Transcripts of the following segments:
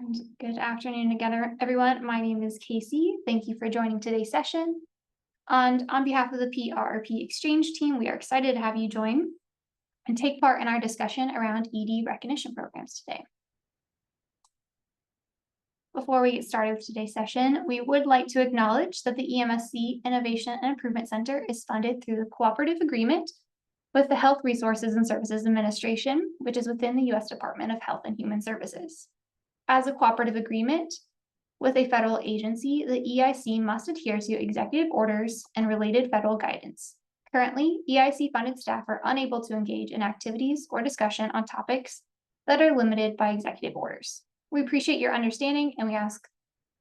And good afternoon again, everyone. My name is Casey. Thank you for joining today's session. And on behalf of the PRRP Exchange team, we are excited to have you join and take part in our discussion around ED recognition programs today. Before we get started with today's session, we would like to acknowledge that the EMSC Innovation and Improvement Center is funded through the cooperative agreement with the Health Resources and Services Administration, which is within the U.S. Department of Health and Human Services. As a cooperative agreement with a federal agency, the EIC must adhere to executive orders and related federal guidance. Currently, EIC-funded staff are unable to engage in activities or discussion on topics that are limited by executive orders. We appreciate your understanding, and we ask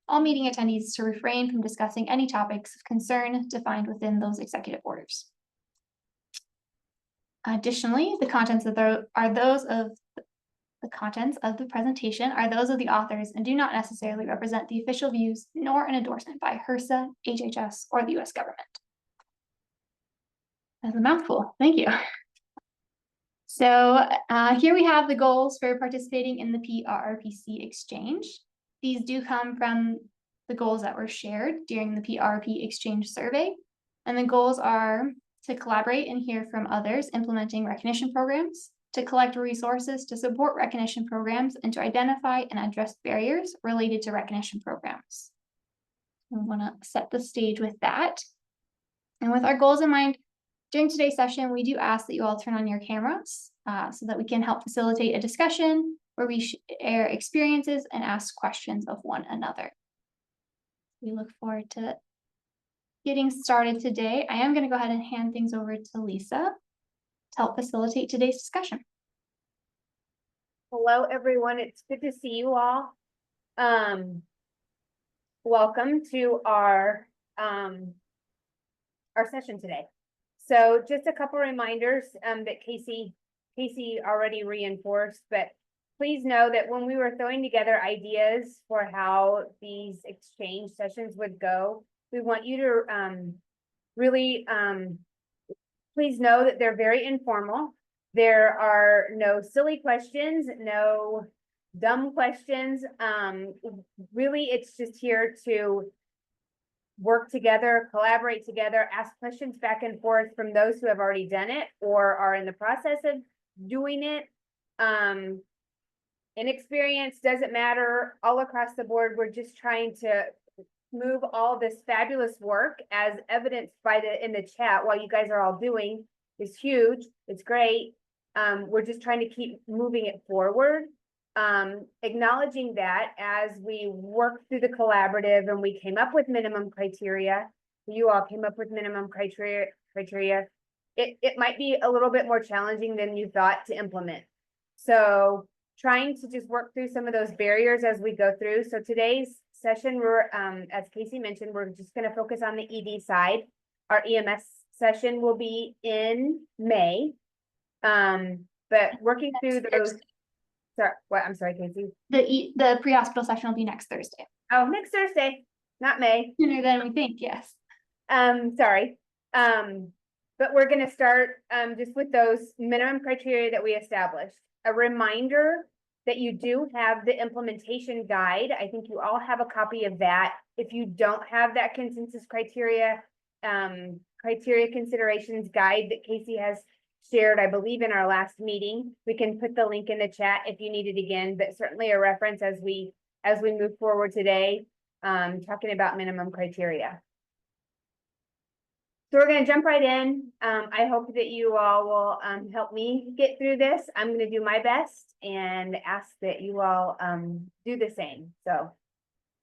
all meeting attendees to refrain from discussing any topics of concern defined within those executive orders. Additionally, the contents of the presentation are those of the authors and do not necessarily represent the official views nor an endorsement by HRSA, HHS, or the U.S. government. That's a mouthful. Thank you. So here we have the goals for participating in the PRRPC exchange. These do come from the goals that were shared during the PRRP exchange survey. And the goals are to collaborate and hear from others implementing recognition programs, to collect resources to support recognition programs, and to identify and address barriers related to recognition programs. We want to set the stage with that. And with our goals in mind, during today's session, we do ask that you all turn on your cameras so that we can help facilitate a discussion where we share experiences and ask questions of one another. We look forward to getting started today. I am going to go ahead and hand things over to Lisa to help facilitate today's discussion. Hello, everyone. It's good to see you all. Welcome to our session today. So just a couple reminders that Casey already reinforced, but please know that when we were throwing together ideas for how these exchange sessions would go, we want you to really please know that they're very informal. There are no silly questions, no dumb questions. Really, it's just here to work together, collaborate together, ask questions back and forth from those who have already done it or are in the process of doing it. Inexperience doesn't matter. All across the board, we're just trying to move all this fabulous work as evidenced by in the chat while you guys are all doing is huge. It's great. We're just trying to keep moving it forward, acknowledging that as we work through the collaborative and we came up with minimum criteria, you all came up with minimum criteria, it might be a little bit more challenging than you thought to implement. So trying to just work through some of those barriers as we go through. So today's session, we're, as Casey mentioned, we're just going to focus on the ED side. Our EMS session will be in May. But working through those, sorry, what? I'm sorry, Casey. The pre-hospital session will be next Thursday. Oh, next Thursday, not May. Sooner than we think, yes. Sorry. But we're going to start just with those minimum criteria that we established. A reminder that you do have the implementation guide. I think you all have a copy of that. If you don't have that consensus criteria considerations guide that Casey has shared, I believe in our last meeting, we can put the link in the chat if you need it again, but certainly a reference as we move forward today, talking about minimum criteria. So we're going to jump right in. I hope that you all will help me get through this. I'm going to do my best and ask that you all do the same. So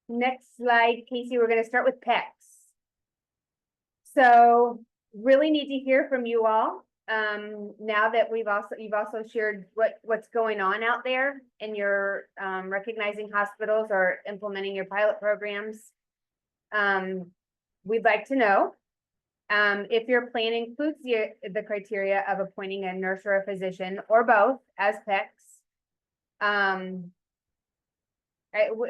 next slide, Casey, we're going to start with PECs. So really need to hear from you all now that you've also shared what's going on out there and you're recognizing hospitals or implementing your pilot programs. We'd like to know if your plan includes the criteria of appointing a nurse or a physician or both as PECs. And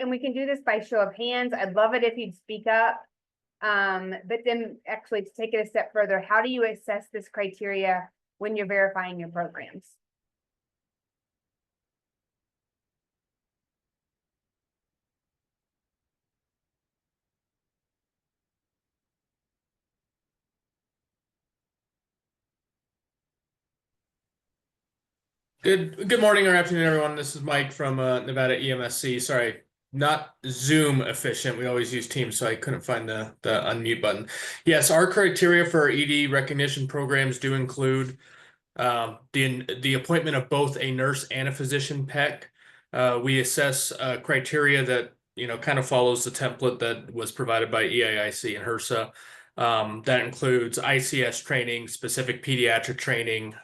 we can do this by show of hands. I'd love it if you'd speak up. But then actually to take it a step further, how do you assess this criteria when you're verifying your programs? Good morning or afternoon, everyone. This is Mike from Nevada EMSC. Sorry, not Zoom efficient. We always use Teams, so I couldn't find the unmute button. Yes, our criteria for our ED recognition programs do include the appointment of both a nurse and a physician PEC. We assess criteria that kind of follows the template that was provided by EAIC and HRSA. That includes ICS training, specific pediatric training.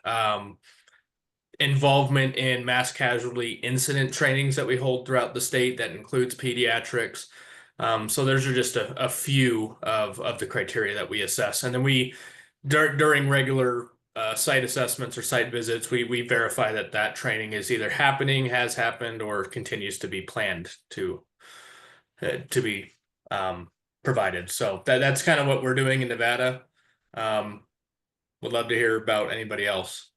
Involvement in mass casualty incident trainings that we hold throughout the state that includes pediatrics. So those are just a few of the criteria that we assess. And then we, during regular site assessments or site visits, we verify that training is either happening, has happened, or continues to be planned to be provided. So that's kind of what we're doing in Nevada. Would love to hear about anybody else.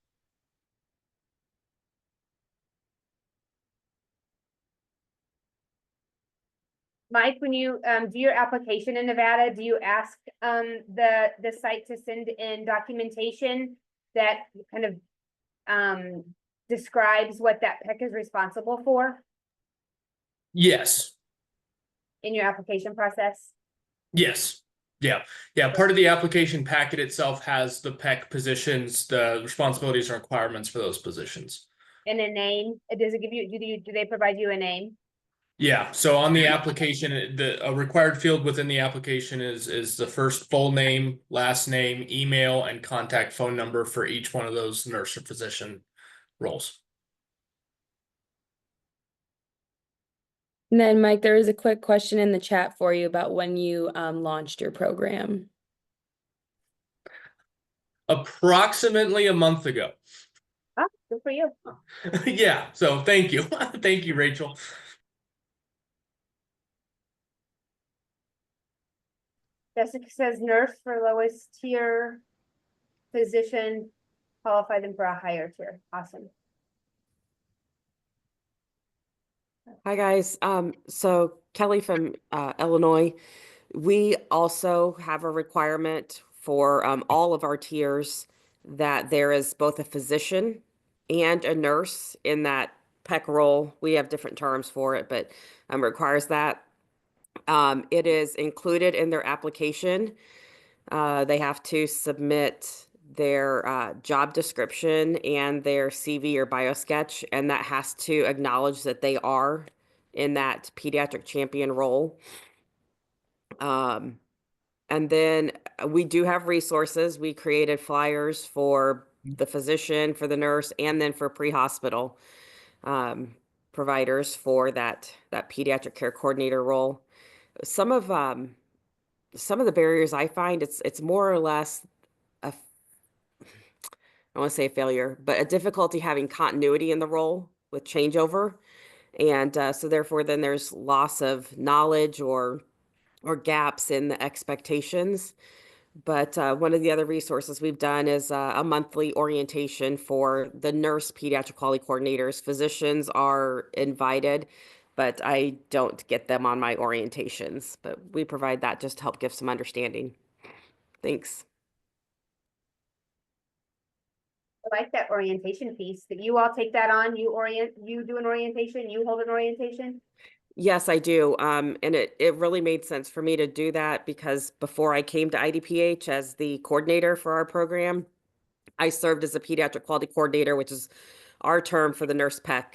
Mike, when you do your application in Nevada, do you ask the site to send in documentation that kind of describes what that PEC is responsible for Yes. in your application process? Yes. Yeah. Part of the application packet itself has the PEC positions, the responsibilities and requirements for those positions. And a name? Does it give you, do they provide you a name? Yeah. So on the application, a required field within the application is the first full name, last name, email, and contact phone number for each one of those nurse or physician roles. And then, Mike, there is a quick question in the chat for you about when you launched your program. Approximately a month ago. Oh, good for you. Yeah. So thank you. Thank you, Rachel. Jessica says nurse for lowest tier, physician, qualify them for a higher tier. Awesome. Hi guys. So Kelly from Illinois, we also have a requirement for all of our tiers that there is both a physician and a nurse in that PEC role. We have different terms for it, but requires that. It is included in their application. They have to submit their job description and their CV or biosketch, and that has to acknowledge that they are in that pediatric champion role. And then we do have resources. We created flyers for the physician, for the nurse, and then for pre-hospital providers for that pediatric care coordinator role. Some of the barriers I find, it's more or less I want to say a failure, but a difficulty having continuity in the role with changeover. And so therefore then there's loss of knowledge or gaps in the expectations. But one of the other resources we've done is a monthly orientation for the nurse pediatric quality coordinators. Physicians are invited, but I don't get them on my orientations. But we provide that just to help give some understanding. Thanks. I like that orientation piece. That you all take that on, you do an orientation, you hold an orientation? Yes, I do. And it really made sense for me to do that because before I came to IDPH as the coordinator for our program, I served as a pediatric quality coordinator, which is our term for the nurse PEC.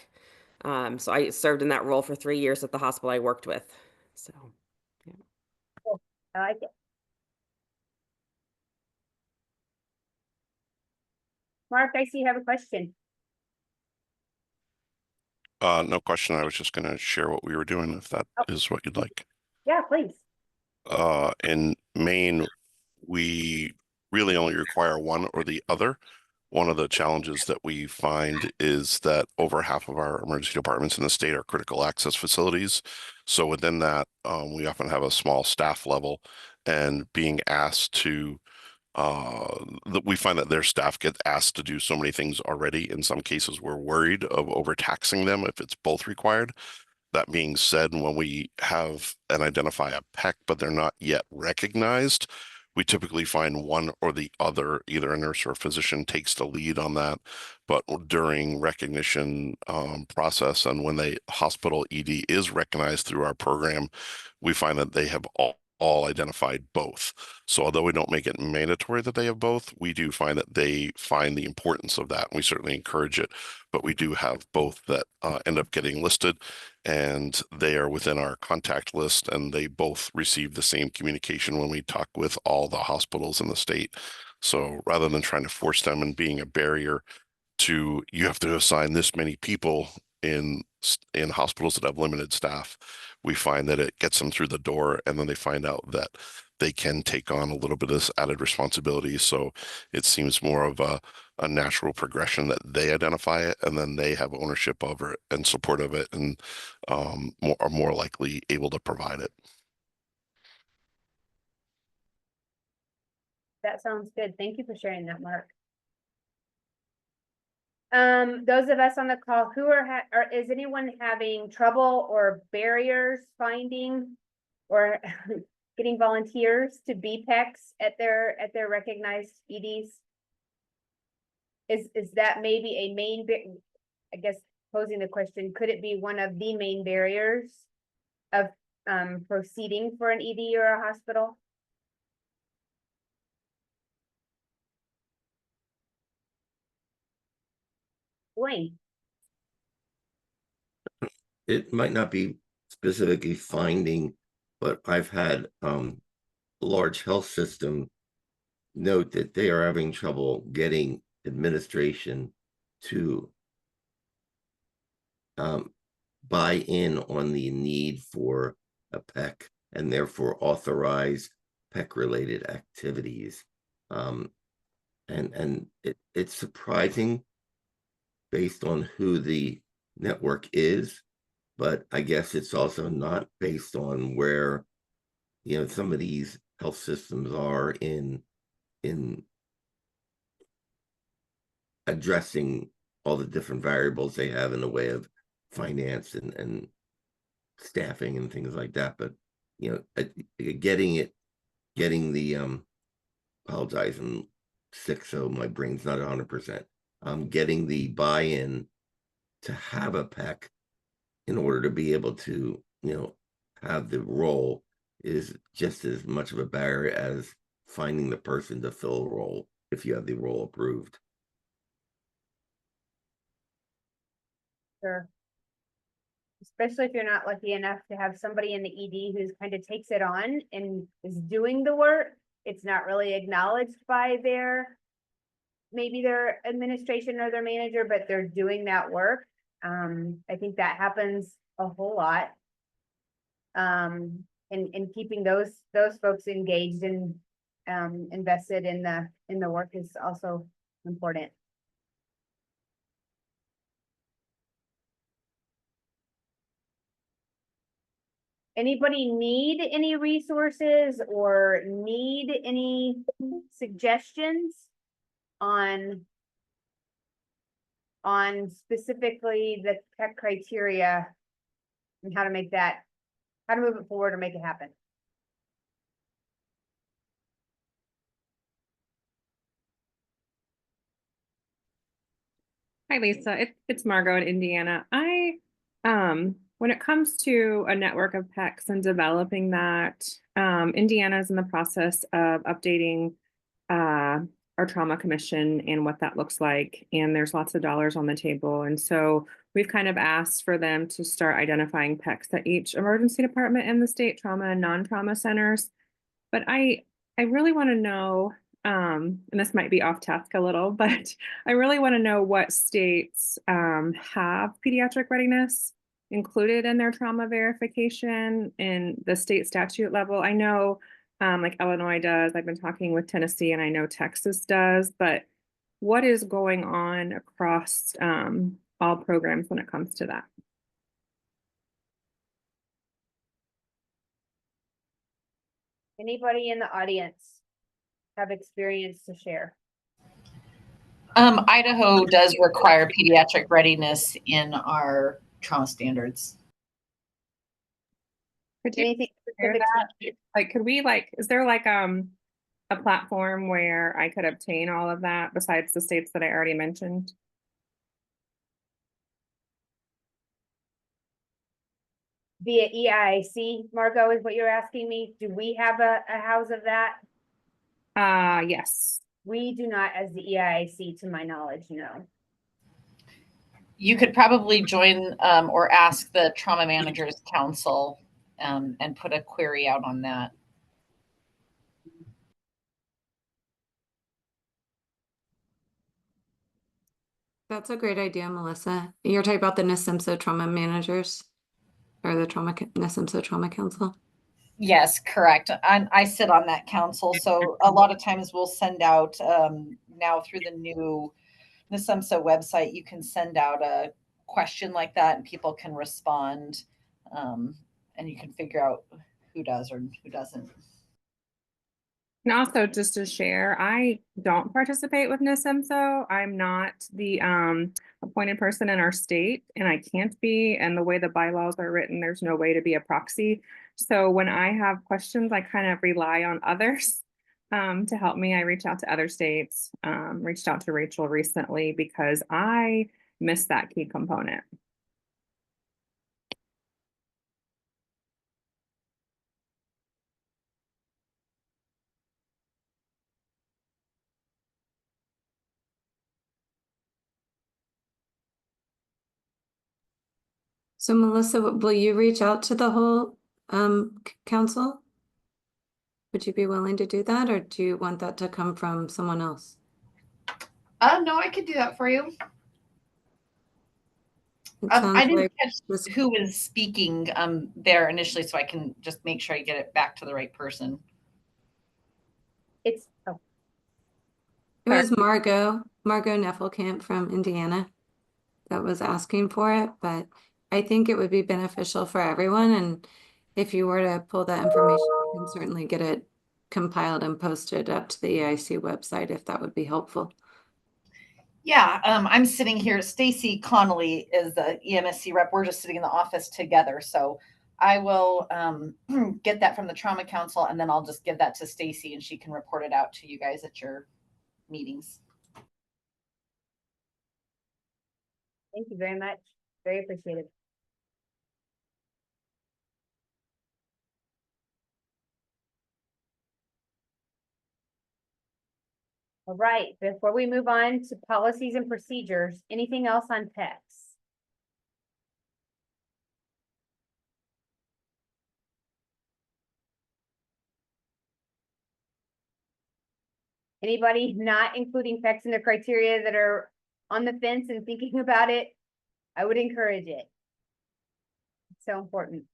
So I served in that role for 3 years at the hospital I worked with. So, yeah. Cool. I like it. Mark, I see you have a question. No question. I was just going to share what we were doing, if that is what you'd like. Yeah, please. In Maine, we really only require one or the other. One of the challenges that we find is that over half of our emergency departments in the state are critical access facilities. So within that, we often have a small staff level, and being asked to we find that their staff get asked to do so many things already. In some cases, we're worried of overtaxing them if it's both required. That being said, when we have and identify a PEC, but they're not yet recognized, We typically find one or the other, either a nurse or a physician takes the lead on that. But during recognition process, and when the hospital ED is recognized through our program, we find that they have all identified both. So although we don't make it mandatory that they have both, we do find that they find the importance of that. We certainly encourage it, but we do have both that end up getting listed, and they are within our contact list, and they both receive the same communication when we talk with all the hospitals in the state. So rather than trying to force them and being a barrier to, you have to assign this many people in hospitals that have limited staff, we find that it gets them through the door, and then they find out that they can take on a little bit of this added responsibility. So it seems more of a natural progression that they identify it, and then they have ownership over it and support of it, and are more likely able to provide it. That sounds good. Thank you for sharing that, Mark. Those of us on the call who is anyone having trouble or barriers finding or getting volunteers to be PECs at their recognized EDs? Is that maybe a main, I guess, posing the question, could it be one of the main barriers of proceeding for an ED or a hospital? Wayne. It might not be specifically finding, but I've had a large health system note that they are having trouble getting administration to buy in on the need for a PEC and therefore authorize PEC related activities. And it's surprising based on who the network is, but I guess it's also not based on where, you know, some of these health systems are in addressing all the different variables they have in the way of finance and staffing and things like that. But, you know, getting the apologize, I'm sick, so my brain's not 100%. Getting the buy-in to have a PEC in order to be able to, you know, have the role is just as much of a barrier as finding the person to fill a role if you have the role approved. Sure. Especially if you're not lucky enough to have somebody in the ED who's kind of takes it on and is doing the work. It's not really acknowledged by maybe their administration or their manager, but they're doing that work. I think that happens a whole lot. And keeping those folks engaged and invested in the work is also important. Anybody need any resources or need any suggestions on specifically the PEC criteria and how to move it forward or make it happen? Hi, Lisa. It's Margot in Indiana. When it comes to a network of PECs and developing that, Indiana is in the process of updating our trauma commission and what that looks like. And there's lots of dollars on the table. And so we've kind of asked for them to start identifying PECs at each emergency department in the state, trauma and non-trauma centers. But I really want to know, and this might be off task a little, but I really want to know what states have pediatric readiness included in their trauma verification in the state statute level. I know like Illinois does, I've been talking with Tennessee, and I know Texas does, but what is going on across all programs when it comes to that? Anybody in the audience have experience to share? Idaho does require pediatric readiness in our trauma standards. Could you Anything share specific? that? Like, could we is there like a a platform where I could obtain all of that besides the states that I already mentioned? Via EIC, Margot, is what you're asking me? Do we have a house of that? Yes. We do not, as the EIC, to my knowledge, no. You could probably join or ask the Trauma Managers Council and put a query out on that. That's a great idea, Melissa. You're talking about the NISIMSA trauma managers or the NISIMSA Trauma Council? Yes, correct. I sit on that council, so a lot of times we'll send out now through the new NISIMSA website, you can send out a question like that and people can respond, and you can figure out who does or who doesn't. And also just to share, I don't participate with NISIMSO. I'm not the appointed person in our state, and I can't be. And the way the bylaws are written, there's no way to be a proxy. So when I have questions, I kind of rely on others to help me. I reach out to other states, reached out to Rachel recently because I missed that key component. So Melissa, will you reach out to the whole council? Would you be willing to do that, or do you want that to come from someone else? No, I could do that for you. It I sounds didn't like catch this- who was speaking there initially, so I can just make sure I get it back to the right person. It's, It was Margot Neffelkamp from Indiana that was asking for it, but I think it would be beneficial for everyone. And if you were to pull that information, you can certainly get it compiled and posted up to the EIC website if that would be helpful. Yeah, I'm sitting here. Stacy Connolly is the EMSC rep. We're just sitting in the office together. So I will get that from the Trauma Council, and then I'll just give that to Stacy, and she can report it out to you guys at your meetings. thank you very much. Very appreciated. All right, before we move on to policies and procedures, anything else on PECs? Anybody not including PECs in their criteria that are on the fence and thinking about it? I would encourage it. It's so important.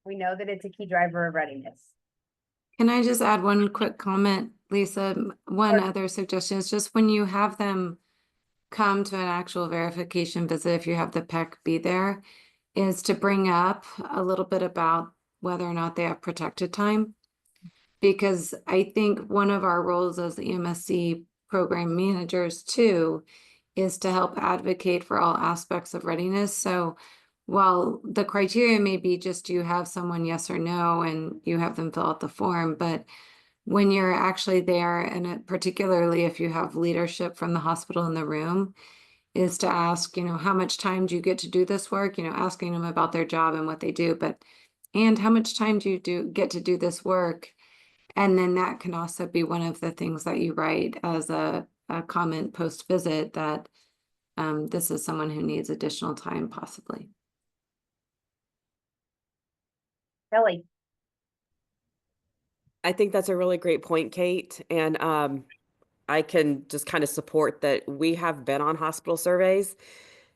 We know that it's a key driver of readiness. Can I just add one quick comment, Lisa? One other suggestion is just when you have them come to an actual verification visit, if you have the PEC be there, is to bring up a little bit about whether or not they have protected time. Because I think one of our roles as EMSC program managers too is to help advocate for all aspects of readiness. So while the criteria may be just you have someone yes or no and you have them fill out the form, but when you're actually there, and particularly if you have leadership from the hospital in the room, is to ask, how much time do you get to do this work? Asking them about their job and what they do, and how much time do you get to do this work? And then that can also be one of the things that you write as a comment post-visit that this is someone who needs additional time possibly. Kelly. I think that's a really great point, Kate. And I can just kind of support that. We have been on hospital surveys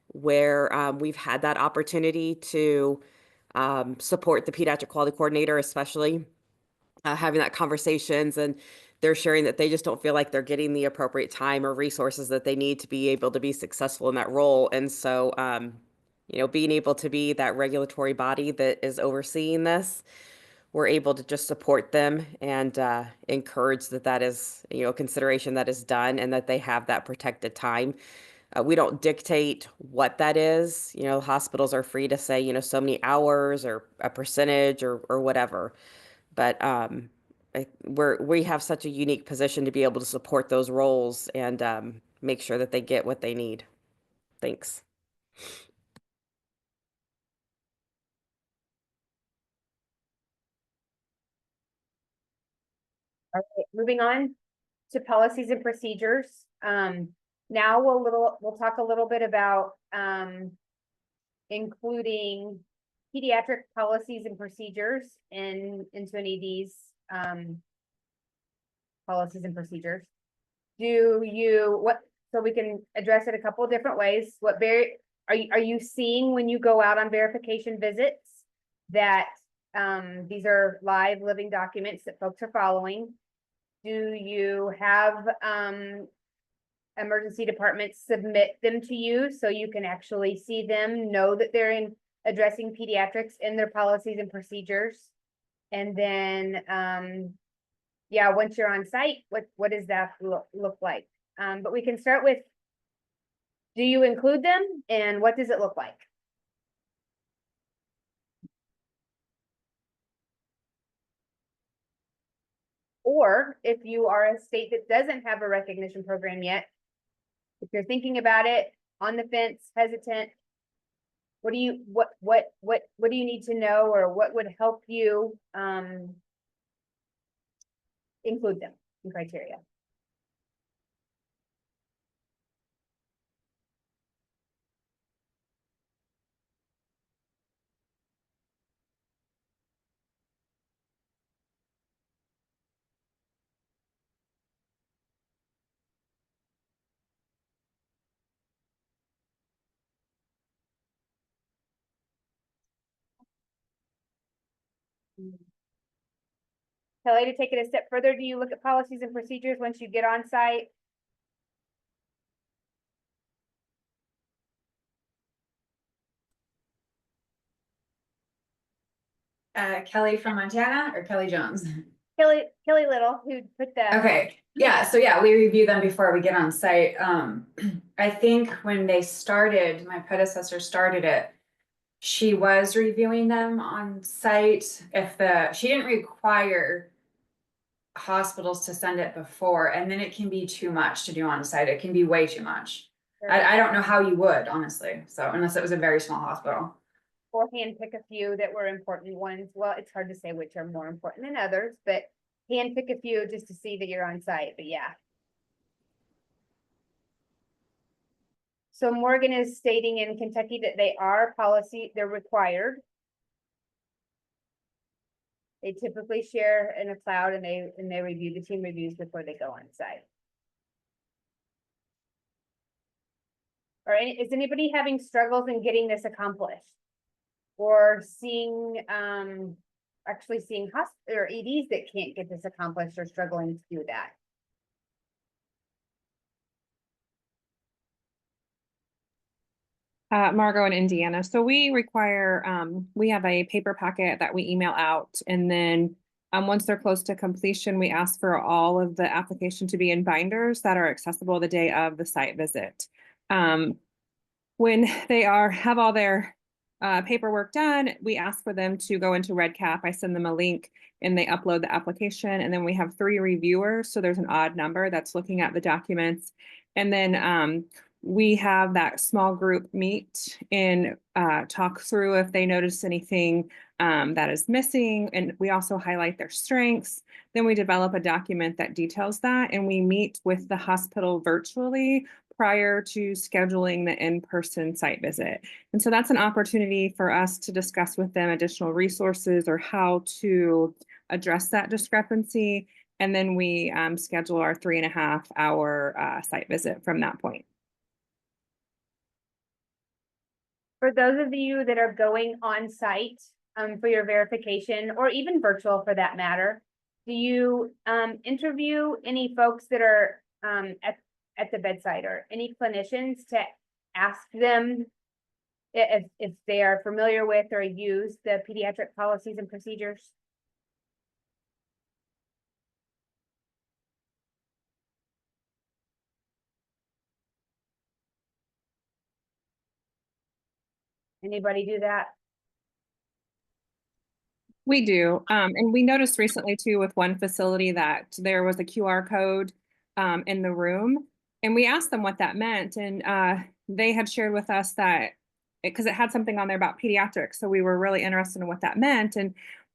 where we've had that opportunity to support the pediatric quality coordinator, especially having that conversations, and they're sharing that they just don't feel like they're getting the appropriate time or resources that they need to be able to be successful in that role. And so, being able to be that regulatory body that is overseeing this, we're able to just support them and encourage that is, a consideration that is done and that they have that protected time. We don't dictate what that is. Hospitals are free to say, so many hours or a percentage or whatever. But we have such a unique position to be able to support those roles and make sure that they get what they need. Thanks. All right, moving on to policies and procedures. Now we'll talk a little bit about including pediatric policies and procedures into an ED's policies and procedures. So we can address it a couple of different ways. Are you seeing when you go out on verification visits that these are live living documents that folks are following? Do you have emergency departments submit them to you so you can actually see them, know that they're addressing pediatrics in their policies and procedures? And then, yeah, once you're on site, what does that look like? But we can start with, do you include them and what does it look like? Or if you are a state that doesn't have a recognition program yet, if you're thinking about it, on the fence, hesitant, what do you need to know, or what would help you include them in criteria? Kelly, to take it a step further, do you look at policies and procedures once you get on site? Kelly from Montana or Kelly Jones? Kelly Little, who put the. Okay, yeah, so yeah, we review them before we get on site. I think when they started, my predecessor started it, she was reviewing them on site. She didn't require hospitals to send it before, and then it can be too much to do on site. It can be way too much. I don't know how you would, honestly, so unless it was a very small hospital. Or hand pick a few that were important ones. Well, it's hard to say which are more important than others, but hand pick a few just to see that you're on site, but yeah. So Morgan is stating in Kentucky that they're required. They typically share in a cloud and they review, the team reviews before they go on site. Is anybody having struggles in getting this accomplished? Or actually seeing hospital or EDs that can't get this accomplished or struggling to do that? Margot in Indiana. So we require, we have a paper packet that we email out, and then once they're close to completion, we ask for all of the application to be in binders that are accessible the day of the site visit. When they have all their paperwork done, we ask for them to go into RedCap. I send them a link and they upload the application, and then we have 3 reviewers. So there's an odd number that's looking at the documents. And then we have that small group meet and talk through if they notice anything that is missing. And we also highlight their strengths. Then we develop a document that details that, and we meet with the hospital virtually prior to scheduling the in-person site visit. And so that's an opportunity for us to discuss with them additional resources or how to address that discrepancy. And then we schedule our 3.5-hour site visit from that point. For those of you that are going on site for your verification, or even virtual for that matter, do you interview any folks that are at the bedside, or any clinicians, to ask them if they are familiar with or use the pediatric policies and procedures? Anybody do that? We do. And we noticed recently too with one facility that there was a QR code in the room. And we asked them what that meant. And they had shared with us that because it had something on there about pediatrics. So we were really interested in what that meant. And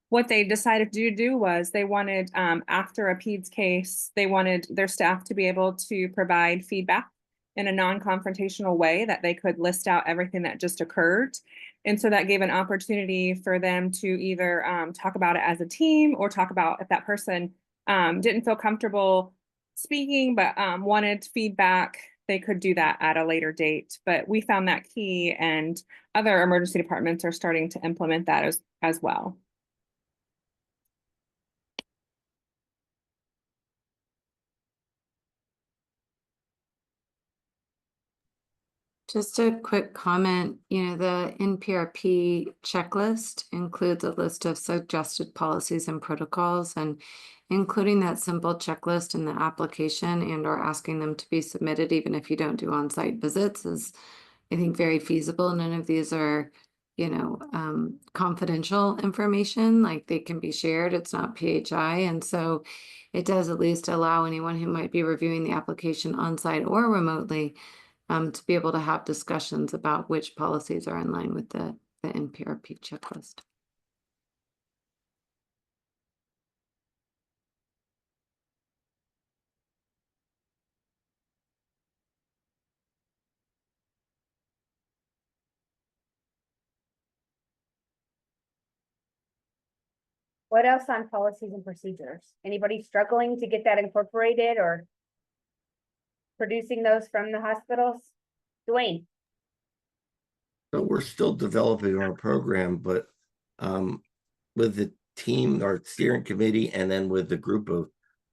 what they decided to do was they wanted, after a PEDS case, they wanted their staff to be able to provide feedback in a non-confrontational way, that they could list out everything that just occurred. And so that gave an opportunity for them to either talk about it as a team, or talk about if that person didn't feel comfortable speaking, but wanted feedback, they could do that at a later date. But we found that key, and other emergency departments are starting to implement that as well. Just a quick comment, the NPRP checklist includes a list of suggested policies and protocols, and including that simple checklist in the application and or asking them to be submitted, even if you don't do on-site visits, is, I think, very feasible. None of these are, confidential information, like they can be shared. It's not PHI. And so it does at least allow anyone who might be reviewing the application on-site or remotely to be able to have discussions about which policies are in line with the NPRP checklist. What else on policies and procedures? Anybody struggling to get that incorporated or producing those from the hospitals? Dwayne? So we're still developing our program, but with the team, our steering committee, and then with the group of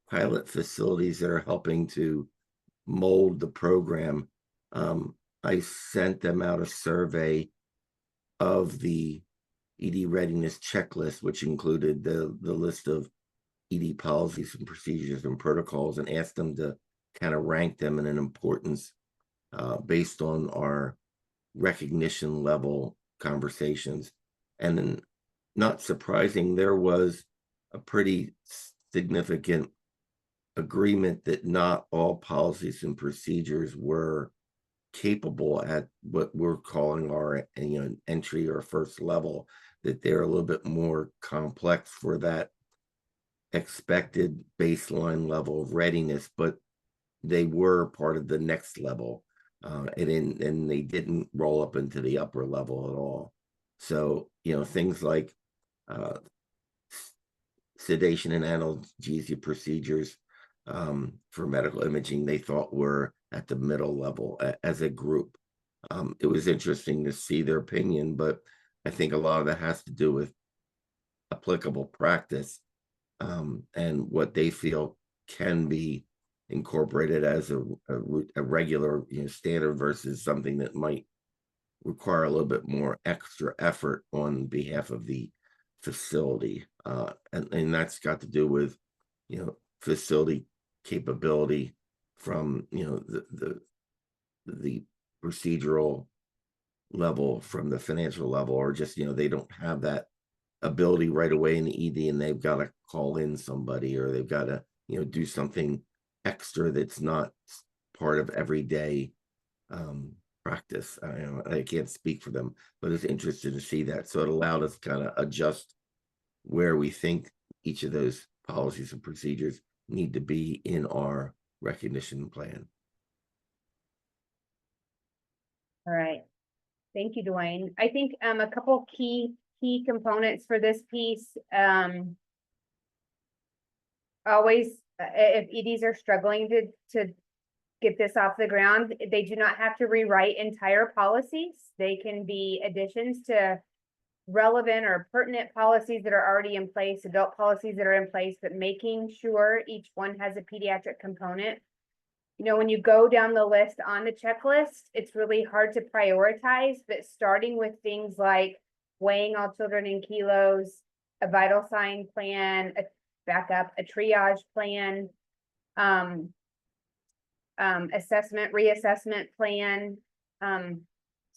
pilot facilities that are helping to mold the program, I sent them out a survey of the ED readiness checklist, which included the list of ED policies and procedures and protocols, and asked them to kind of rank them in an importance based on our recognition level conversations. And then, not surprising, there was a pretty significant agreement that not all policies and procedures were capable at what we're calling our entry or first level, that they're a little bit more complex for that expected baseline level of readiness, but they were part of the next level, and they didn't roll up into the upper level at all. So things like sedation and analgesia procedures for medical imaging, they thought were at the middle level as a group. It was interesting to see their opinion, but I think a lot of that has to do with applicable practice and what they feel can be incorporated as a regular standard versus something that might require a little bit more extra effort on behalf of the facility, and that's got to do with facility capability from the procedural level, from the financial level, or just they don't have that ability right away in the ED, and they've got to call in somebody, or they've got to do something extra that's not part of everyday practice. I can't speak for them, but it's interesting to see that. So it allowed us to kind of adjust where we think each of those policies and procedures need to be in our recognition plan. All right. Thank you, Dwayne. I think a couple key components for this piece. Always, if EDs are struggling to get this off the ground, they do not have to rewrite entire policies. They can be additions to relevant or pertinent policies that are already in place, adult policies that are in place, but making sure each one has a pediatric component. When you go down the list on the checklist, it's really hard to prioritize, but starting with things like weighing all children in kilos, a vital sign plan, a backup, a triage plan, assessment, reassessment plan.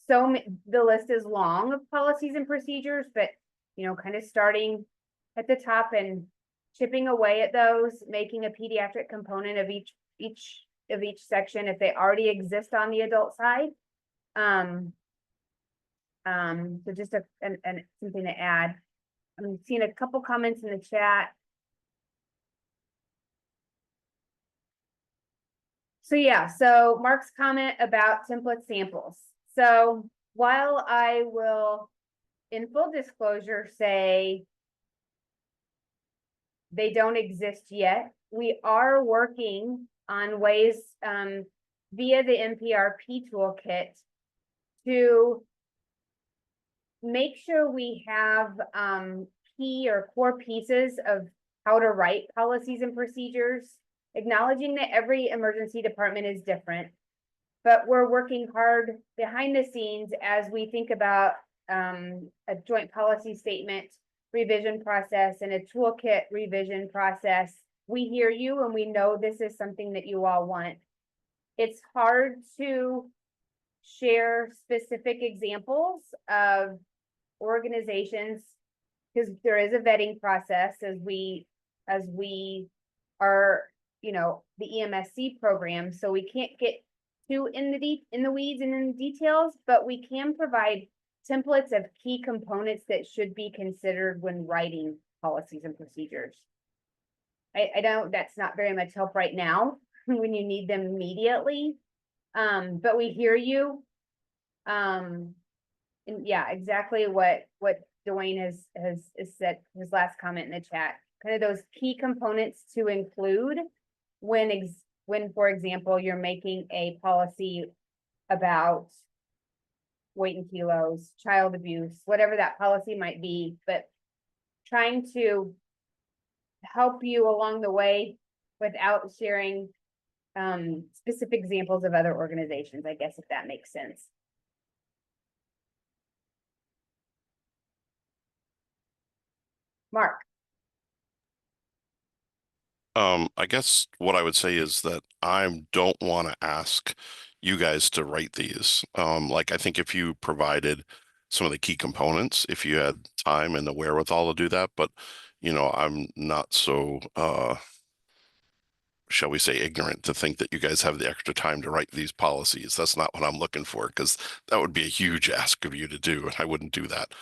So the list is long of policies and procedures, but kind of starting at the top and chipping away at those, making a pediatric component of each section if they already exist on the adult side. So just something to add. I'm seeing a couple comments in the chat. So yeah, so Mark's comment about template samples. So while I will, in full disclosure, say they don't exist yet, we are working on ways via the NPRP toolkit to make sure we have key or core pieces of how to write policies and procedures, acknowledging that every emergency department is different, but we're working hard behind the scenes as we think about a joint policy statement revision process and a toolkit revision process. We hear you and we know this is something that you all want. It's hard to share specific examples of organizations because there is a vetting process as we are, you know, the EMSC program. So we can't get too in the weeds and in the details, but we can provide templates of key components that should be considered when writing policies and procedures. I know that's not very much help right now when you need them immediately, but we hear you. And yeah, exactly what Dwayne has said, his last comment in the chat, kind of those key components to include when, for example, you're making a policy about weight and kilos, child abuse, whatever that policy might be, but trying to help you along the way without sharing specific examples of other organizations, I guess, if that makes sense. Mark. I guess what I would say is that I don't want to ask you guys to write these. Like I think if you provided some of the key components, if you had time and the wherewithal to do that, but you know, I'm not so shall we say ignorant to think that you guys have the extra time to write these policies. That's not what I'm looking for, because that would be a huge ask of you to do, and I wouldn't do that.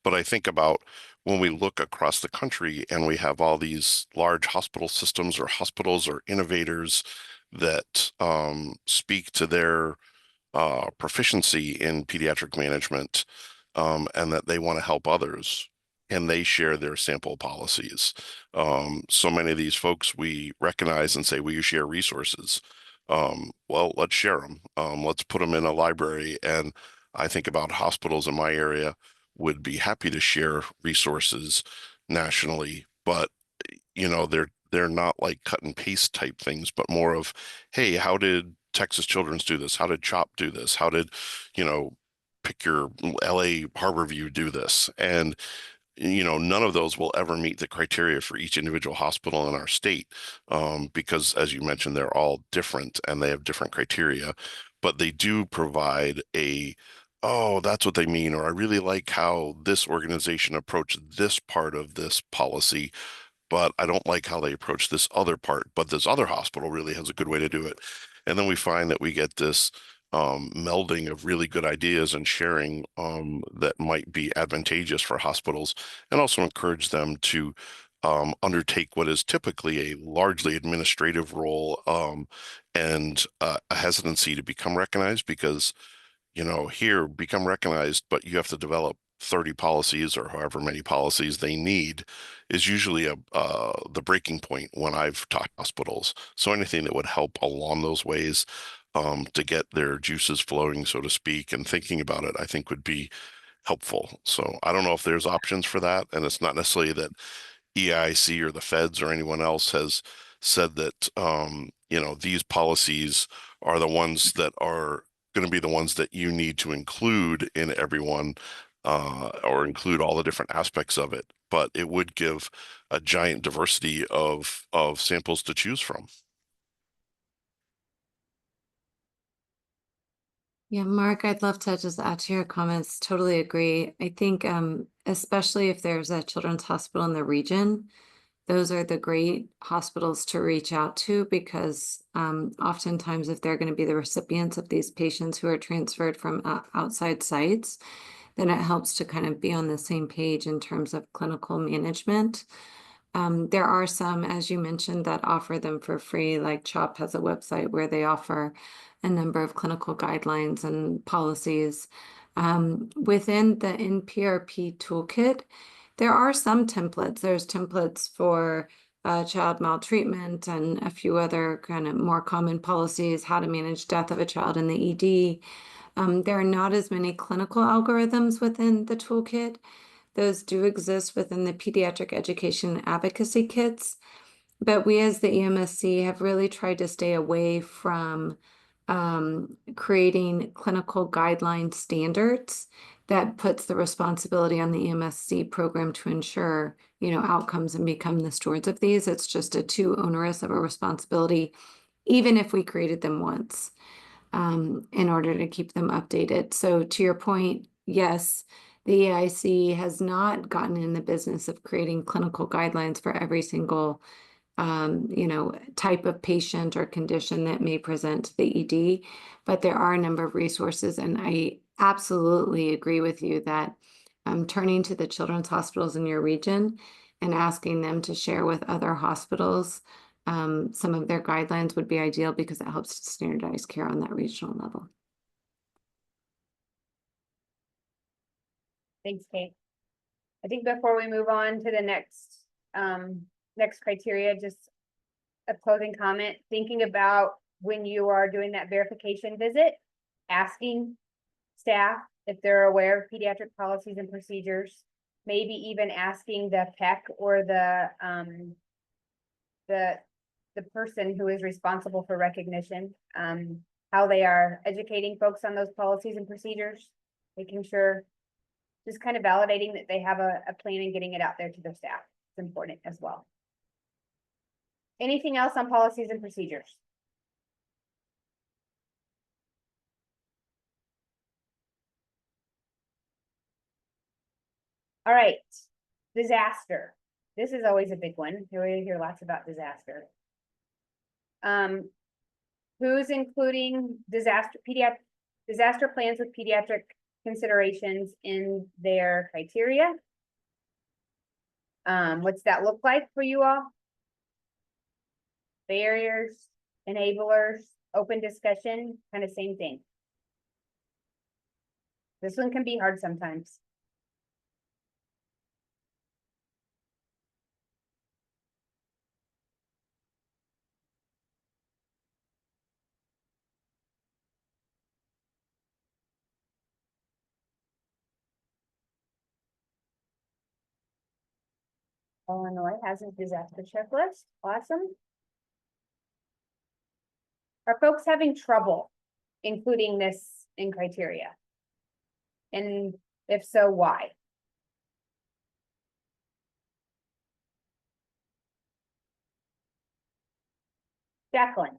But I think about when we look across the country and we have all these large hospital systems or hospitals or innovators that speak to their proficiency in pediatric management and that they want to help others, and they share their sample policies. So many of these folks we recognize and say, will you share resources? Well, let's share them. Let's put them in a library. And I think about hospitals in my area would be happy to share resources nationally, but you know, they're not like cut and paste type things, but more of, hey, how did Texas Children's do this? How did CHOP do this? How did, you know, pick your LA Harborview do this? And you know, none of those will ever meet the criteria for each individual hospital in our state, because as you mentioned, they're all different and they have different criteria, but they do provide oh, that's what they mean, or I really like how this organization approached this part of this policy, but I don't like how they approach this other part, but this other hospital really has a good way to do it. And then we find that we get this melding of really good ideas and sharing that might be advantageous for hospitals, and also encourage them to undertake what is typically a largely administrative role and a hesitancy to become recognized, because you know, here become recognized, but you have to develop 30 policies or however many policies they need is usually the breaking point when I've taught hospitals. So anything that would help along those ways to get their juices flowing, so to speak, and thinking about it, I think would be helpful. So I don't know if there's options for that. And it's not necessarily that EIC or the feds or anyone else has said that, you know, these policies are the ones that are going to be the ones that you need to include in everyone or include all the different aspects of it. But it would give a giant diversity of samples to choose from. Yeah, Mark, I'd love to just add to your comments. Totally agree. I think especially if there's a children's hospital in the region, those are the great hospitals to reach out to because oftentimes if they're going to be the recipients of these patients who are transferred from outside sites, then it helps to kind of be on the same page in terms of clinical management. There are some, as you mentioned, that offer them for free, like CHOP has a website where they offer a number of clinical guidelines and policies. Within the NPRP toolkit, there are some templates. There's templates for child maltreatment and a few other kind of more common policies, how to manage death of a child in the ED. There are not as many clinical algorithms within the toolkit. Those do exist within the pediatric education advocacy kits, but we as the EMSC have really tried to stay away from creating clinical guideline standards that puts the responsibility on the EMSC program to ensure, outcomes and become the stewards of these. It's just too onerous of a responsibility, even if we created them once, in order to keep them updated. So to your point, yes, the EIC has not gotten in the business of creating clinical guidelines for every single type of patient or condition that may present to the ED, but there are a number of resources, and I absolutely agree with you that turning to the children's hospitals in your region and asking them to share with other hospitals some of their guidelines would be ideal because it helps to standardize care on that regional level. Thanks, Kate. I think before we move on to the next criteria, just a closing comment, thinking about when you are doing that verification visit, asking staff if they're aware of pediatric policies and procedures, maybe even asking the PEC or the person who is responsible for recognition, how they are educating folks on those policies and procedures, making sure, just kind of validating that they have a plan and getting it out there to their staff. It's important as well. Anything else on policies and procedures? All right, disaster. This is always a big one. We hear lots about disaster. Who's including disaster plans with pediatric considerations in their criteria? What's that look like for you all? Barriers, enablers, open discussion, kind of same thing. This one can be hard sometimes. Illinois has a disaster checklist. Awesome. Are folks having trouble including this in criteria? And if so, why? Jacqueline,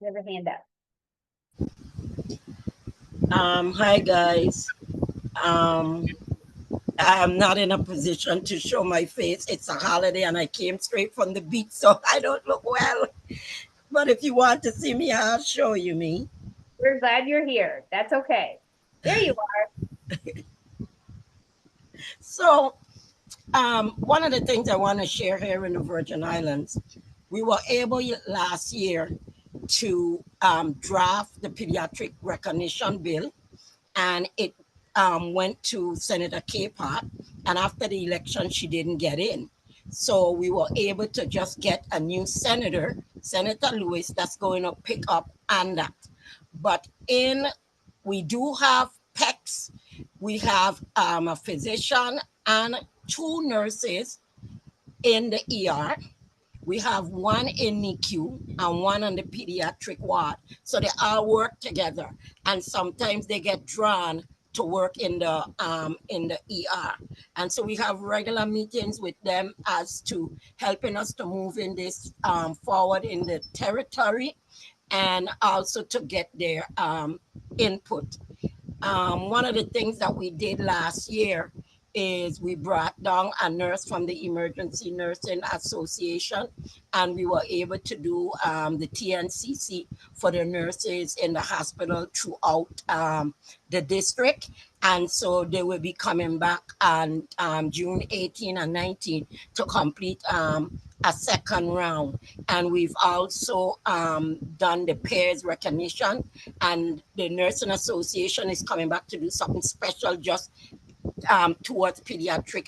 you have a hand up. Hi guys. I'm not in a position to show my face. It's a holiday and I came straight from the beach, so I don't look well. But if you want to see me, I'll show you me. We're glad you're here. That's okay. There you are. So one of the things I want to share here in the Virgin Islands, we were able last year to draft the pediatric recognition bill, and it went to Senator Capehart, and after the election, she didn't get in. So we were able to just get a new senator, Senator Lewis, that's going to pick up on that. But we do have PECs, we have a physician and 2 nurses in the ER. We have 1 in NICU and 1 on the pediatric ward. So they all work together, and sometimes they get drawn to work in the ER. And so we have regular meetings with them as to helping us to move in this forward in the territory. and also to get their input. One of the things that we did last year is we brought down a nurse from the Emergency Nursing Association, and we were able to do the TNCC for the nurses in the hospital throughout the district. And so they will be coming back on June 18 and 19 to complete a second round. And we've also done the peers recognition, and the Nursing Association is coming back to do something special just towards pediatric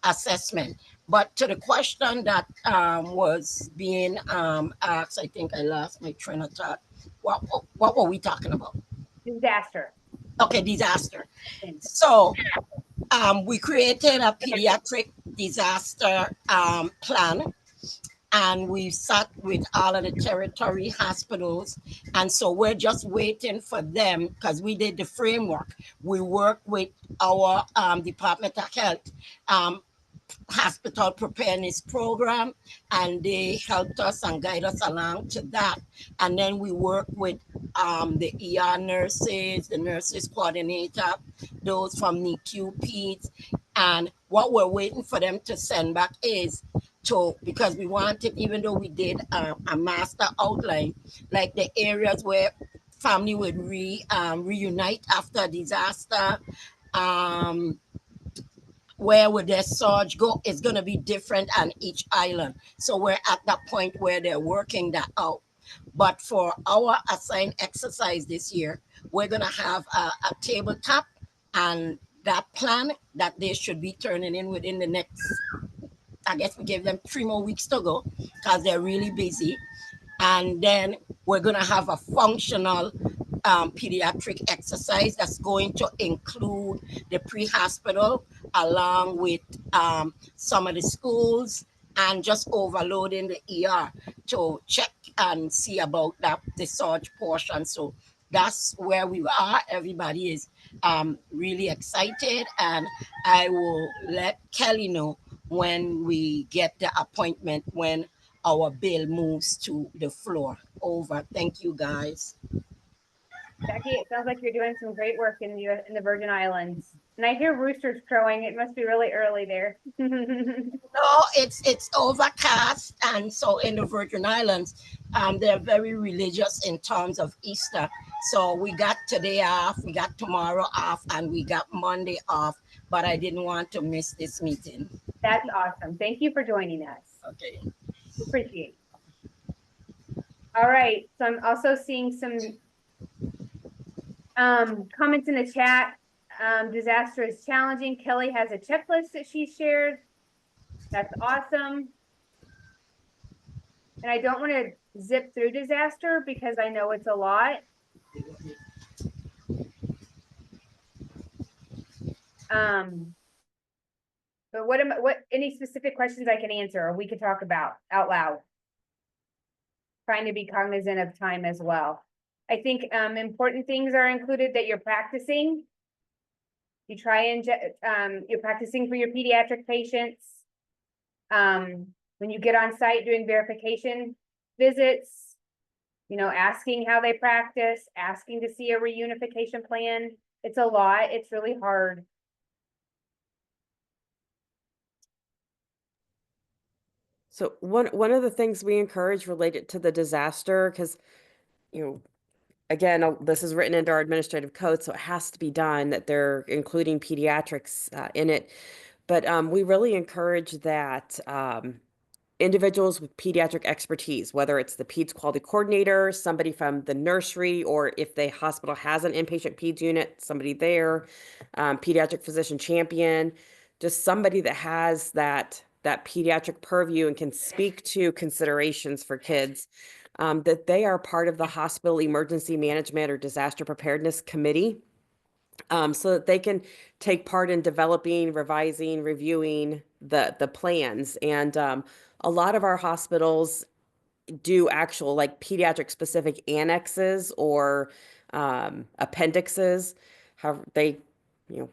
assessment. But to the question that was being asked, I think I lost my train of thought. What were we talking about? Disaster. Okay, disaster. So we created a pediatric disaster plan, and we sat with all of the territory hospitals. And so we're just waiting for them, because we did the framework. We work with our Department of Health hospital preparedness program, and they helped us and guide us along to that. And then we work with the ER nurses, the nurses coordinator, those from NICU peds. And what we're waiting for them to send back is because we wanted, even though we did a master outline, like the areas where family would reunite after a disaster, where would their surge go, is going to be different on each island. So we're at that point where they're working that out. But for our assigned exercise this year, we're going to have a tabletop, and that plan that they should be turning in within the next, I guess we gave them 3 more weeks to go, because they're really busy. And then we're going to have a functional pediatric exercise that's going to include the pre-hospital, along with some of the schools, and just overloading the ER to check and see about that, the surge portion. So that's where we are. Everybody is really excited, and I will let Kelly know when we get the appointment, when our bill moves to the floor. Over. Thank you, guys. Becky, it sounds like you're doing some great work in the Virgin Islands. And I hear roosters crowing. It must be really early there. No, it's overcast, and so in the Virgin Islands, they're very religious in terms of Easter. So we got today off, we got tomorrow off, and we got Monday off. But I didn't want to miss this meeting. That's awesome. Thank you for joining us. Okay. Appreciate it. All right. So I'm also seeing some comments in the chat. Disaster is challenging. Kelly has a checklist that she shared. That's awesome. And I don't want to zip through disaster because I know it's a lot. But what any specific questions I can answer or we could talk about out loud? Trying to be cognizant of time as well. I think important things are included that you're practicing. You try and you're practicing for your pediatric patients. When you get on site doing verification visits, you know, asking how they practice, asking to see a reunification plan. It's a lot. It's really hard. So one of the things we encourage related to the disaster, because, you know, again, this is written into our administrative code, so it has to be done, that they're including pediatrics in it. But we really encourage that individuals with pediatric expertise, whether it's the PEDS quality coordinator, somebody from the nursery, or if the hospital has an inpatient PEDS unit, somebody there, pediatric physician champion, just somebody that has that pediatric purview and can speak to considerations for kids, that they are part of the hospital emergency management or disaster preparedness committee, so that they can take part in developing, revising, reviewing the plans. And a lot of our hospitals do actual like pediatric specific annexes or appendixes, how they, you know,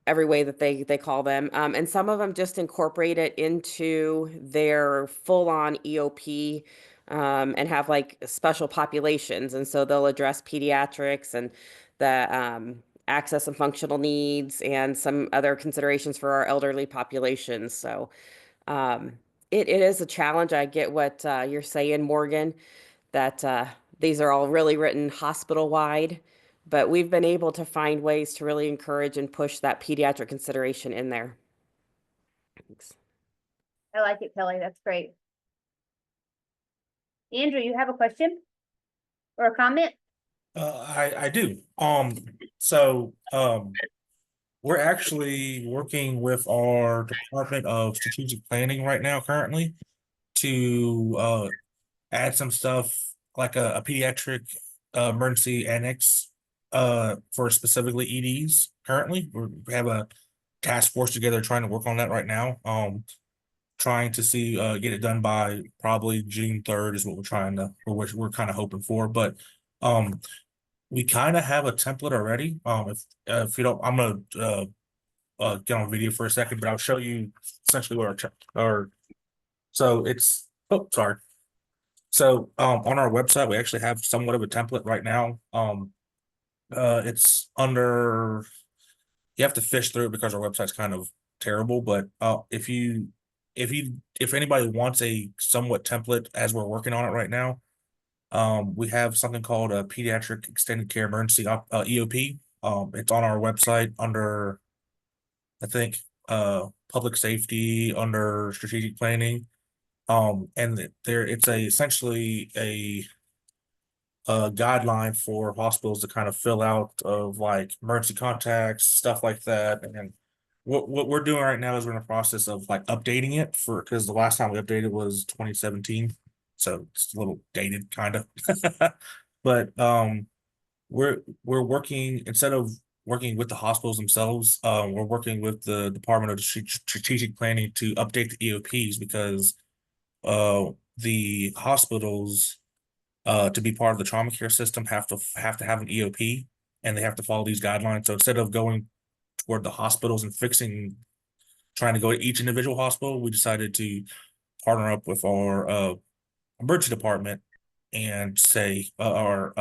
every way that they call them. And some of them just incorporate it into their full-on EOP and have like special populations. And so they'll address pediatrics and the access and functional needs and some other considerations for our elderly populations. So it is a challenge. I get what you're saying, Morgan, that these are all really written hospital-wide, but we've been able to find ways to really encourage and push that pediatric consideration in there. Thanks. I like it, Kelly. That's great. Andrew, you have a question or a comment? I do. We're actually working with our Department of Strategic Planning right now currently to add some stuff like a pediatric emergency annex for specifically EDs currently. We have a task force together trying to work on that right now. Trying to see get it done by probably June 3rd is what we're kind of hoping for. But we kind of have a template already. If you don't, I'm gonna get on video for a second, but I'll show you essentially what our so it's sorry. So on our website we actually have somewhat of a template right now. It's under, you have to fish through it because our website's kind of terrible, but if anybody wants a somewhat template as we're working on it right now, we have something called a Pediatric Extended Care Emergency EOP. It's on our website under, I think, public safety, under strategic planning. And it's essentially a guideline for hospitals to kind of fill out of like emergency contacts, stuff like that. And what we're doing right now is we're in the process of like updating it because the last time we updated was 2017. So it's a little dated kind of. But we're working, instead of working with the hospitals themselves, we're working with the Department of Strategic Planning to update the EOPs because the hospitals to be part of the trauma care system have to have an EOP, and they have to follow these guidelines. So instead of going toward the hospitals and trying to go to each individual hospital, we decided to partner up with our emergency department and say our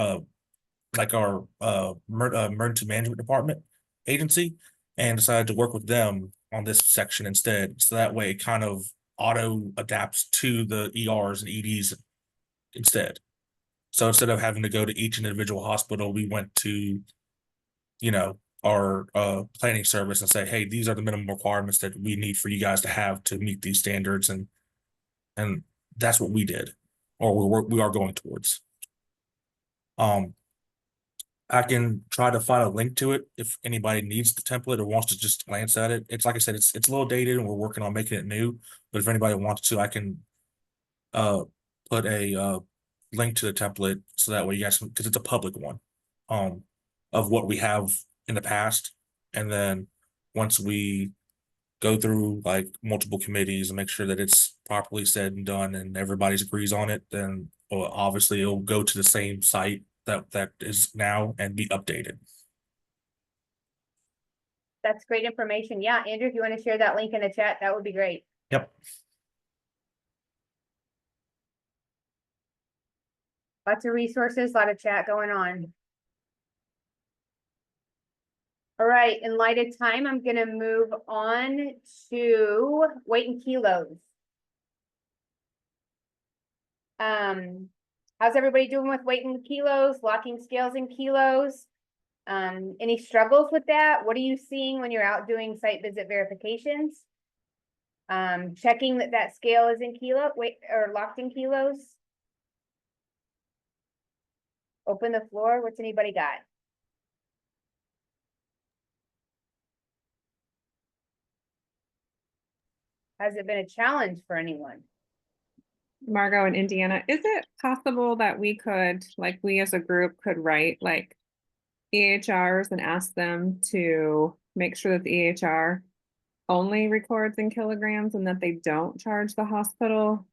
emergency management department agency, and decided to work with them on this section instead. So that way it kind of auto adapts to the ERs and EDs instead. So instead of having to go to each individual hospital, we went to, our planning service and say, hey, these are the minimum requirements that we need for you guys to have to meet these standards. And that's what we did, or we are going towards. I can try to find a link to it if anybody needs the template or wants to just glance at it. It's like I said, it's a little dated and we're working on making it new. But if anybody wants to, I can put a link to the template so that way you guys can, because it's a public one of what we have in the past. And then once we go through like multiple committees and make sure that it's properly said and done and everybody agrees on it, then obviously it'll go to the same site that is now and be updated. That's great information. Yeah, Andrew, if you want to share that link in the chat, that would be great. Yep. Lots of resources, a lot of chat going on. All right, in light of time, I'm going to move on to weight and kilos. How's everybody doing with weight and kilos, locking scales in kilos? Any struggles with that? What are you seeing when you're out doing site visit verifications? Checking that scale is in kilo, weight or locked in kilos. Open the floor. What's anybody got? Has it been a challenge for anyone? Margot in Indiana, is it possible that we as a group could write like EHRs and ask them to make sure that the EHR only records in kilograms and that they don't charge the hospital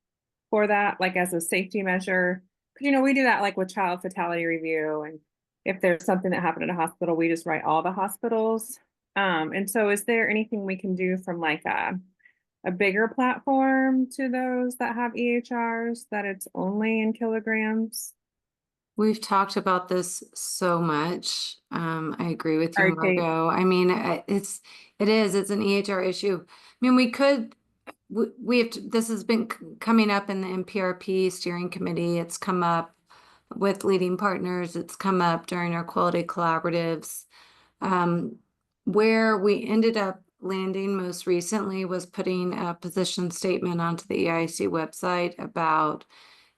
for that, like as a safety measure? Because, we do that like with child fatality review. And if there's something that happened at a hospital, we just write all the hospitals. And so is there anything we can do from like a bigger platform confirm to those that have EHRs that it's only in kilograms? We've talked about this so much. I agree with you, Sorry, Kate. Margot. I mean, it's an EHR issue. I mean, we have to, this has been coming up in the MPRP steering committee. It's come up with leading partners. It's come up during our quality collaboratives. Where we ended up landing most recently was putting a position statement onto the EIC website about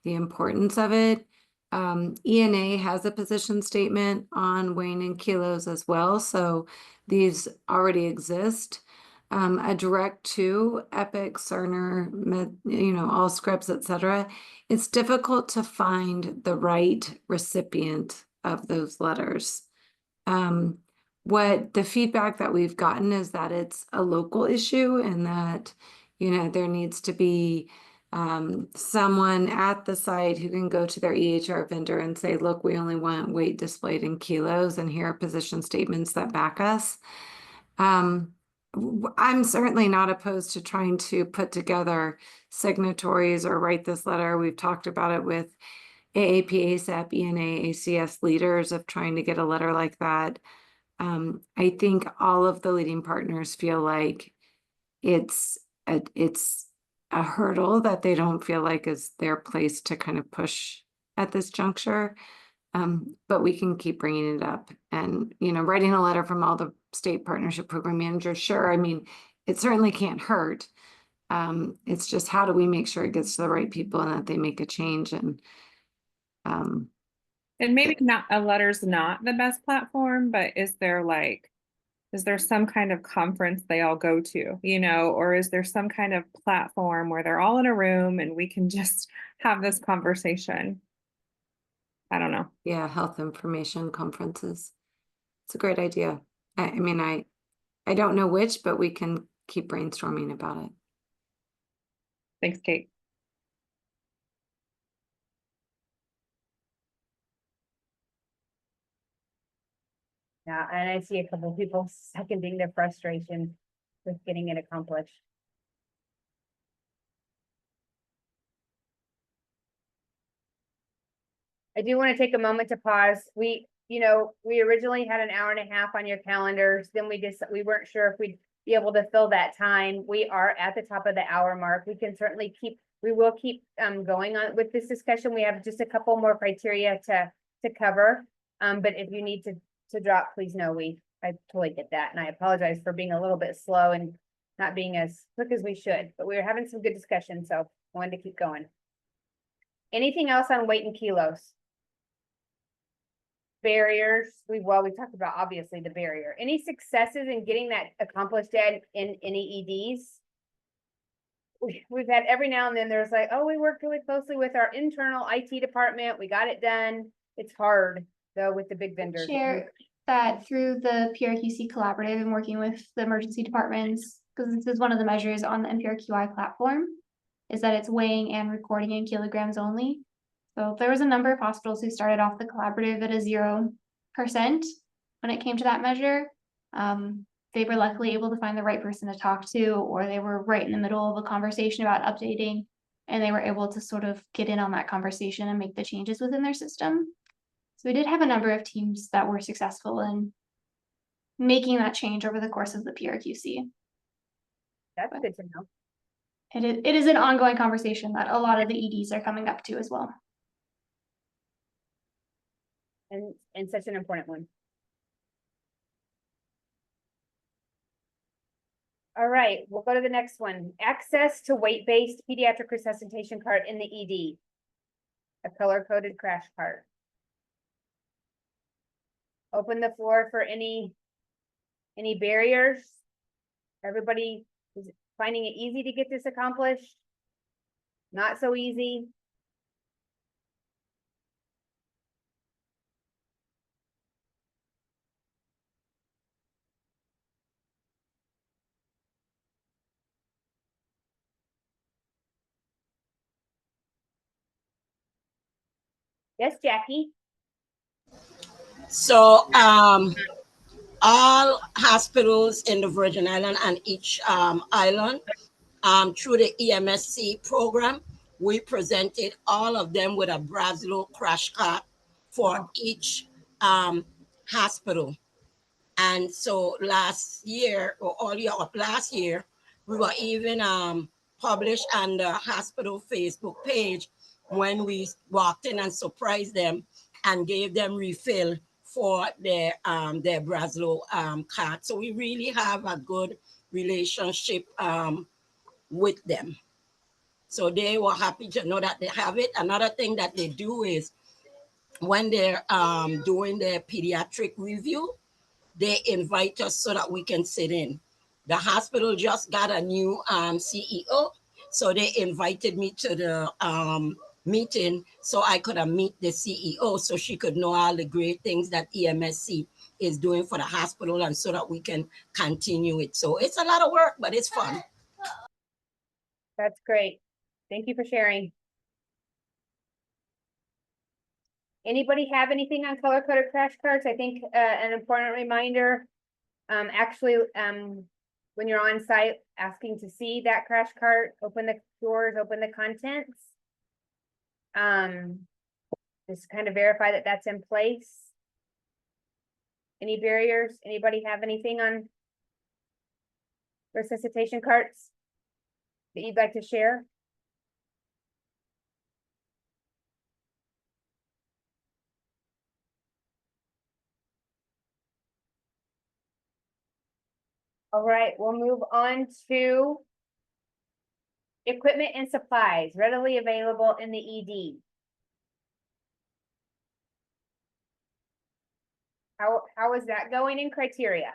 the importance of it. ENA has a position statement on weighing in kilos as well, so these already exist. A direct to Epic, Cerner, Allscripts, etc. It's difficult to find the right recipient of those letters. What the feedback that we've gotten is that it's a local issue and that, there needs to be someone at the site who can go to their EHR vendor and say, look, we only want weight displayed in kilos, and here are position statements that back us. I'm certainly not opposed to trying to put together signatories or write this letter. We've talked about it with AAP, ASAP, ENA, ACS leaders of trying to get a letter like that. I think all of the leading partners feel like it's a hurdle that they don't feel like is their place to kind of push at this juncture. But we can keep bringing it up and, writing a letter from all the state partnership program managers. Sure. I mean, it certainly can't hurt. It's just, how do we make sure it gets to the right people and that they make a change? And maybe not, a letter's not the best platform, but is there some kind of conference they all go to, or is there some kind of platform where they're all in a room and we can just have this conversation? I don't know. Yeah, health information conferences. It's a great idea. I mean, I don't know which, but we can keep brainstorming about it. Thanks, Kate. Yeah, and I see a couple of people seconding their frustration with getting it accomplished. I do want to take a moment to pause. We originally had an hour and a half on your calendars. Then we weren't sure if we'd be able to fill that time. We are at the top of the hour mark. We will keep going on with this discussion. We have just a couple more criteria to cover. But if you need to drop, please know I totally get that. And I apologize for being a little bit slow and not being as quick as we should, but we were having some good discussion. So I wanted to keep going. Anything else on weight and kilos? Barriers. We talked about obviously the barrier. Any successes in getting that accomplished in any EDs? We've had every now and then there's like, oh, we worked really closely with our internal IT department. We got it done. It's hard though with the big vendors. Share that through the PRQC collaborative and working with the emergency departments, because this is one of the measures on the MPRQI platform, is that it's weighing and recording in kilograms only. So there was a number of hospitals who started off the collaborative at a 0% when it came to that measure. They were luckily able to find the right person to talk to, or they were right in the middle of a conversation about updating, and they were able to sort of get in on that conversation and make the changes within their system. So we did have a number of teams that were successful in making that change over the course of the PRQC. That's good to know. It is an ongoing conversation that a lot of the EDs are coming up to as well. And such an important one. All right, we'll go to the next one. Access to weight-based pediatric resuscitation cart in the ED. A color-coded crash cart. Open the floor for any barriers. Everybody is finding it easy to get this accomplished. Not so easy. Yes, Jackie. So all hospitals in the Virgin Island and each island through the EMSC program, we presented all of them with a Brazil crash cart for each hospital. And so last year, or all year of last year, we were even published on the hospital Facebook page when we walked in and surprised them and gave them refill for their Brazil card. So we really have a good relationship with them. So they were happy to know that they have it. Another thing that they do is when they're doing their pediatric review, they invite us so that we can sit in. The hospital just got a new CEO, so they invited me to the meeting so I could meet the CEO so she could know all the great things that EMSC is doing for the hospital and so that we can continue it. So it's a lot of work, but it's fun. That's great. Thank you for sharing. Anybody have anything on color-coded crash cards? I think an important reminder, actually, when you're on site, asking to see that crash cart, open the doors, open the contents. Just kind of verify that that's in place. Any barriers? Anybody have anything on resuscitation carts that you'd like to share? All right, we'll move on to equipment and supplies readily available in the ED. How is that going in criteria?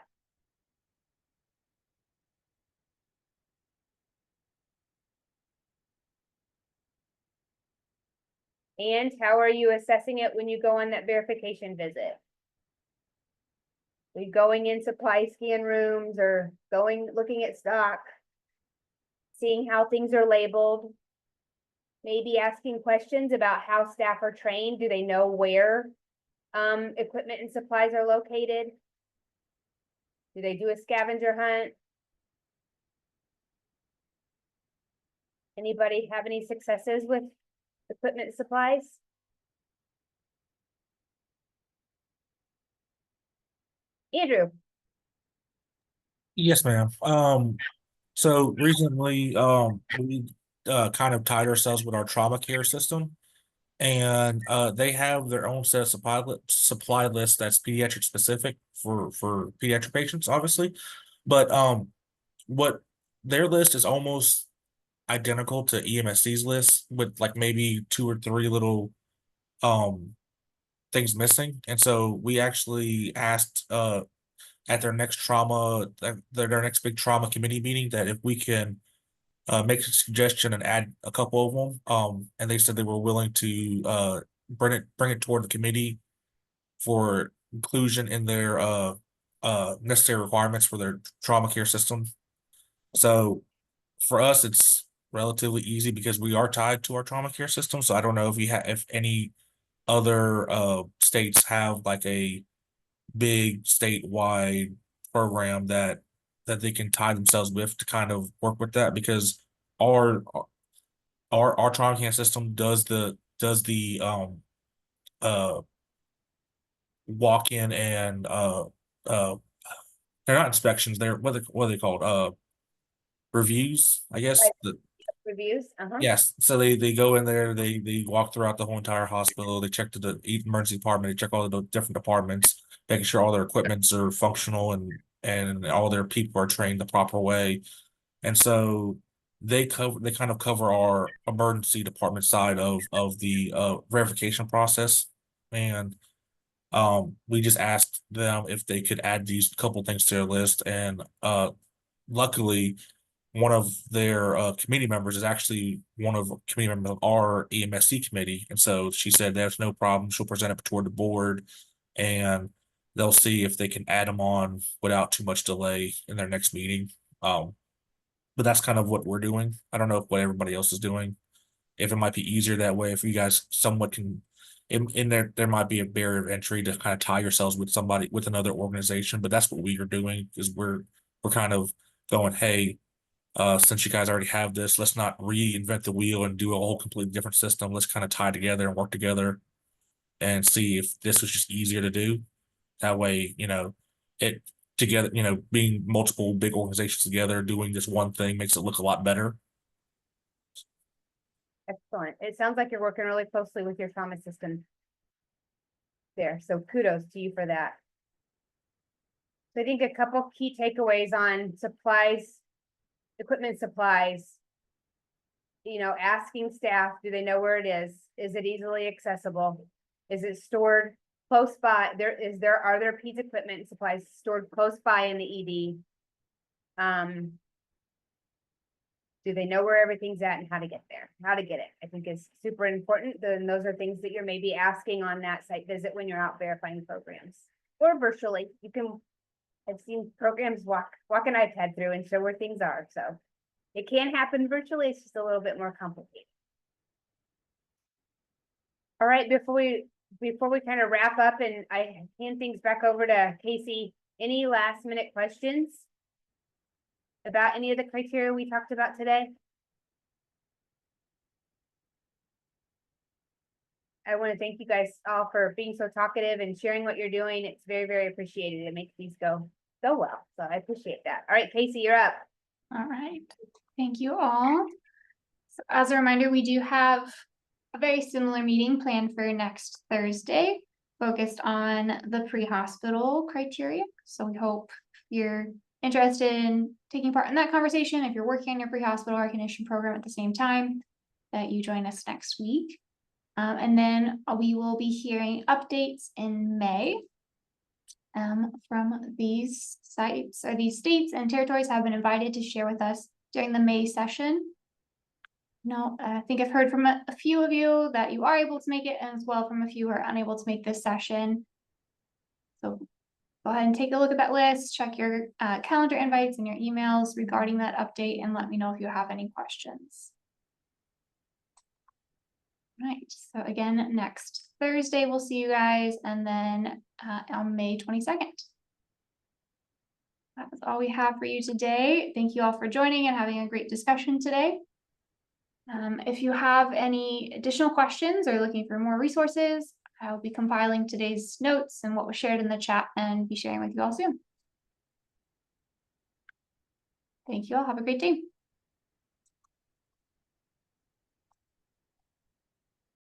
And how are you assessing it when you go on that verification visit? Are you going in supply scan rooms or looking at stock, seeing how things are labeled, maybe asking questions about how staff are trained? Do they know where equipment and supplies are located? Do they do a scavenger hunt? Anybody have any successes with equipment and supplies? Andrew. Yes, ma'am. So recently, we kind of tied ourselves with our trauma care system, and they have their own set of supply list that's pediatric specific for pediatric patients, obviously. But what their list is almost identical to EMSC's list, with like maybe 2 or 3 little things missing. And so we actually asked at their next their next big trauma committee meeting that if we can make a suggestion and add a couple of them. And they said they were willing to bring it toward the committee for inclusion in their necessary requirements for their trauma care system. So for us, it's relatively easy because we are tied to our trauma care system. So I don't know if any other states have like a big statewide program that they can tie themselves with to kind of work with that, because our trauma care system does the walk-in and they're not inspections, they're what are they called, reviews, I guess. Reviews. Yes, so they go in there, they walk throughout the whole entire hospital, they check to the emergency department, they check all the different departments, making sure all their equipments are functional and all their people are trained the proper way. And so they kind of cover our emergency department side of the verification process. And we just asked them if they could add these couple things to their list, and luckily one of their committee members is actually one of committee members of our EMSC committee. And so she said there's no problem. She'll present it toward the board and they'll see if they can add them on without too much delay in their next meeting. But that's kind of what we're doing. I don't know what everybody else is doing. If it might be easier that way, if you guys somewhat can, in there might be a barrier of entry to kind of tie yourselves with with another organization. But that's what we are doing, is we're kind of going, hey, since you guys already have this, let's not reinvent the wheel and do a whole completely different system. Let's kind of tie together and work together and see if this was just easier to do. That way, it together, being multiple big organizations together, doing this one thing makes it look a lot better. Excellent. It sounds like you're working really closely with your trauma system there. So kudos to you for that. So I think a couple key takeaways on supplies, equipment supplies. Asking staff, do they know where it is? Is it easily accessible? Is it stored close by? Are there PEDS equipment and supplies stored close by in the ED? Do they know where everything's at and how to get there? How to get it, I think is super important. Then those are things that you're maybe asking on that site visit when you're out verifying programs. Or virtually. I've seen programs walk an iPad through and show where things are. So it can happen virtually, it's just a little bit more complicated. All right, before we kind of wrap up and I hand things back over to Casey, any last minute questions about any of the criteria we talked about today? I want to thank you guys all for being so talkative and sharing what you're doing. It's very, very appreciated. It makes these go so well. So I appreciate that. All right, Casey, you're up. All right. Thank you all. So as a reminder, we do have a very similar meeting planned for next Thursday, focused on the pre-hospital criteria. So we hope you're interested in taking part in that conversation. If you're working on your pre-hospital recognition program at the same time, that you join us next week. And then we will be hearing updates in May from these sites, or these states and territories have been invited to share with us during the May session. No, I think I've heard from a few of you that you are able to make it, and as well from a few who are unable to make this session. So go ahead and take a look at that list, check your calendar invites and your emails regarding that update, and let me know if you have any questions. Right, so again, next Thursday, we'll see you guys, and then on May 22nd. That is all we have for you today. Thank you all for joining and having a great discussion today. If you have any additional questions or looking for more resources, I'll be compiling today's notes and what was shared in the chat and be sharing with you all soon. Thank you all. Have a great day.